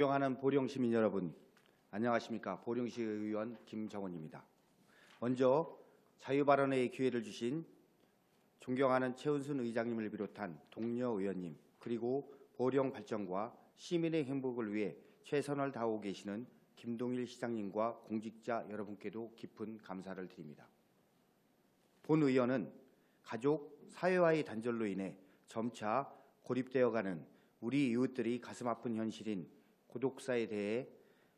존경하는 보령 시민 여러분, 안녕하십니까? 보령시 의원 김정원입니다. 먼저 자유발언의 기회를 주신 존경하는 최은순 의장님을 비롯한 동료 의원님, 그리고 보령 발전과 시민의 행복을 위해 최선을 다하고 계시는 김동일 시장님과 공직자 여러분께도 깊은 감사를 드립니다. 본 의원은 가족, 사회와의 단절로 인해 점차 고립되어가는 우리 이웃들이 가슴 아픈 현실인 고독사에 대해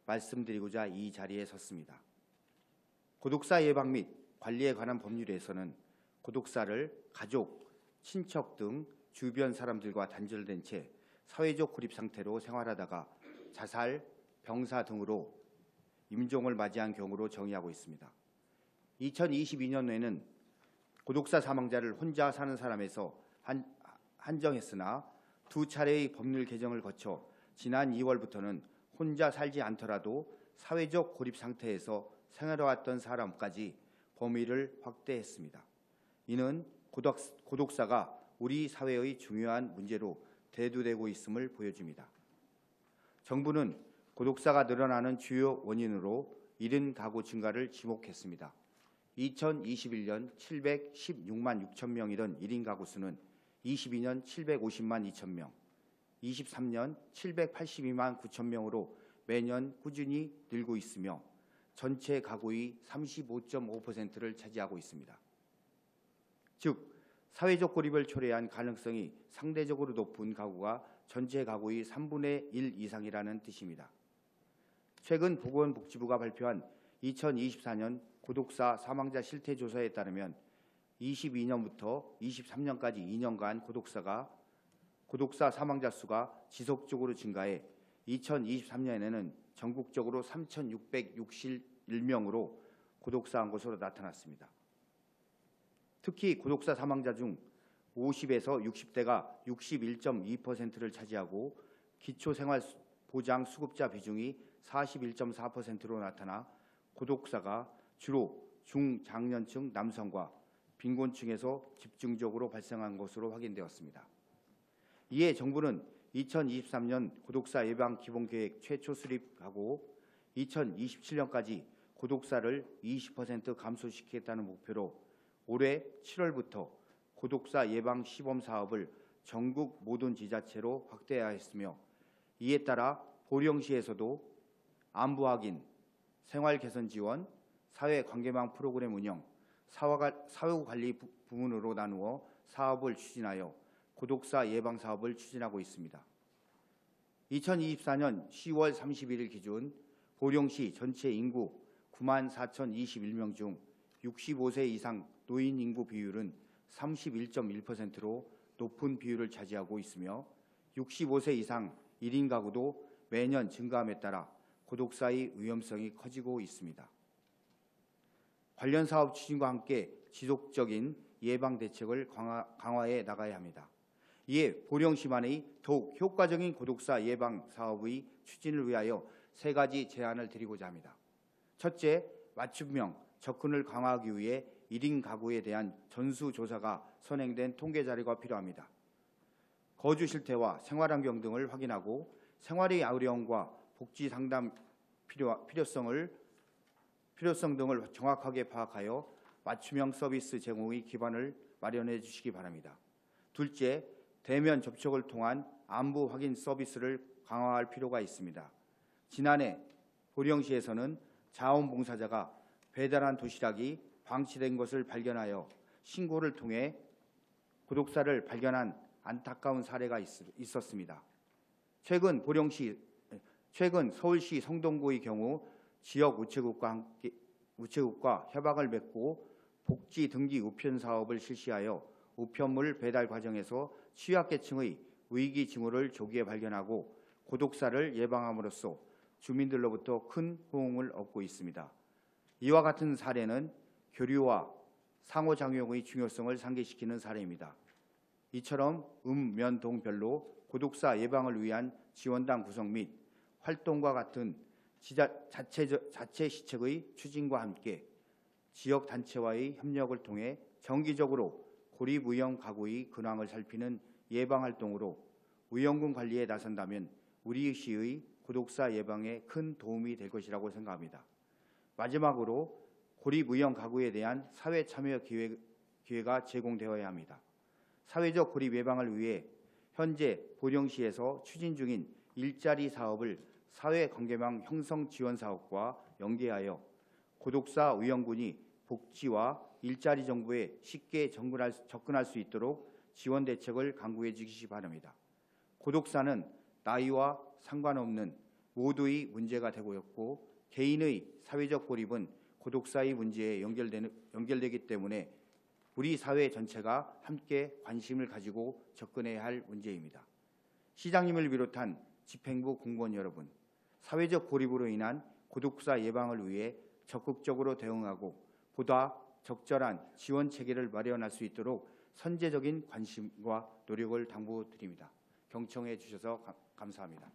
말씀드리고자 이 자리에 섰습니다. 고독사 예방 및 관리에 관한 법률에서는 고독사를 가족, 친척 등 주변 사람들과 단절된 채 사회적 고립 상태로 생활하다가 자살, 병사 등으로 임종을 맞이한 경우로 정의하고 있습니다. 2022년에는 고독사 사망자를 혼자 사는 사람에서 한정했으나 두 차례의 법률 개정을 거쳐 지난 2월부터는 혼자 살지 않더라도 사회적 고립 상태에서 생활해왔던 사람까지 범위를 확대했습니다. 이는 고독사가 우리 사회의 중요한 문제로 대두되고 있음을 보여줍니다. 정부는 고독사가 늘어나는 주요 원인으로 1인 가구 증가를 지목했습니다. 2021년 716만 6천 명이던 1인 가구 수는 22년 750만 2천 명, 23년 782만 9천 명으로 매년 꾸준히 늘고 있으며 전체 가구의 35.5%를 차지하고 있습니다. 즉, 사회적 고립을 초래한 가능성이 상대적으로 높은 가구가 전체 가구의 3분의 1 이상이라는 뜻입니다. 최근 보건복지부가 발표한 2024년 고독사 사망자 실태 조사에 따르면 22년부터 23년까지 2년간 고독사 사망자 수가 지속적으로 증가해 2023년에는 전국적으로 3,661명으로 고독사한 것으로 나타났습니다. 특히 고독사 사망자 중 50에서 60대가 61.2%를 차지하고 기초생활보장 수급자 비중이 41.4%로 나타나 고독사가 주로 중장년층 남성과 빈곤층에서 집중적으로 발생한 것으로 확인되었습니다. 이에 정부는 2023년 고독사 예방 기본계획 최초 수립하고 2027년까지 고독사를 20% 감소시키겠다는 목표로 올해 7월부터 고독사 예방 시범 사업을 전국 모든 지자체로 확대하였으며, 이에 따라 보령시에서도 안부 확인, 생활 개선 지원, 사회 관계망 프로그램 운영, 사후 관리 부문으로 나누어 사업을 추진하여 고독사 예방 사업을 추진하고 있습니다. 2024년 10월 31일 기준 보령시 전체 인구 9만 4,021명 중 65세 이상 노인 인구 비율은 31.1%로 높은 비율을 차지하고 있으며 65세 이상 1인 가구도 매년 증가함에 따라 고독사의 위험성이 커지고 있습니다. 관련 사업 추진과 함께 지속적인 예방 대책을 강화해 나가야 합니다. 이에 보령시만의 더욱 효과적인 고독사 예방 사업의 추진을 위하여 3가지 제안을 드리고자 합니다. 첫째, 맞춤형 접근을 강화하기 위해 1인 가구에 대한 전수조사가 선행된 통계 자료가 필요합니다. 거주 실태와 생활환경 등을 확인하고 생활의 어려움과 복지 상담 필요성 등을 정확하게 파악하여 맞춤형 서비스 제공의 기반을 마련해 주시기 바랍니다. 둘째, 대면 접촉을 통한 안부 확인 서비스를 강화할 필요가 있습니다. 지난해 보령시에서는 자원봉사자가 배달한 도시락이 방치된 것을 발견하여 신고를 통해 고독사를 발견한 안타까운 사례가 있었습니다. 최근 서울시 성동구의 경우 지역 우체국과 협약을 맺고 복지 등기 우편 사업을 실시하여 우편물 배달 과정에서 취약계층의 위기 징후를 조기에 발견하고 고독사를 예방함으로써 주민들로부터 큰 호응을 얻고 있습니다. 이와 같은 사례는 교류와 상호작용의 중요성을 상기시키는 사례입니다. 이처럼 면, 동별로 고독사 예방을 위한 지원단 구성 및 활동과 같은 자체 시책의 추진과 함께 지역단체와의 협력을 통해 정기적으로 고립 위험 가구의 근황을 살피는 예방활동으로 위험군 관리에 나선다면 우리 시의 고독사 예방에 큰 도움이 될 것이라고 생각합니다. 마지막으로 고립의형 가구에 대한 사회 참여 기회가 제공되어야 합니다. 사회적 고립 예방을 위해 현재 보령시에서 추진 중인 일자리 사업을 사회관계망 형성 지원 사업과 연계하여 고독사 의형군이 복지와 일자리 정보에 쉽게 접근할 수 있도록 지원 대책을 강구해 주시기 바랍니다. 고독사는 나이와 상관없는 모두의 문제가 되고 있고 개인의 사회적 고립은 고독사의 문제에 연결되기 때문에 우리 사회 전체가 함께 관심을 가지고 접근해야 할 문제입니다. 시장님을 비롯한 집행부 공무원 여러분, 사회적 고립으로 인한 고독사 예방을 위해 적극적으로 대응하고 보다 적절한 지원 체계를 마련할 수 있도록 선제적인 관심과 노력을 당부드립니다. 경청해 주셔서 감사합니다.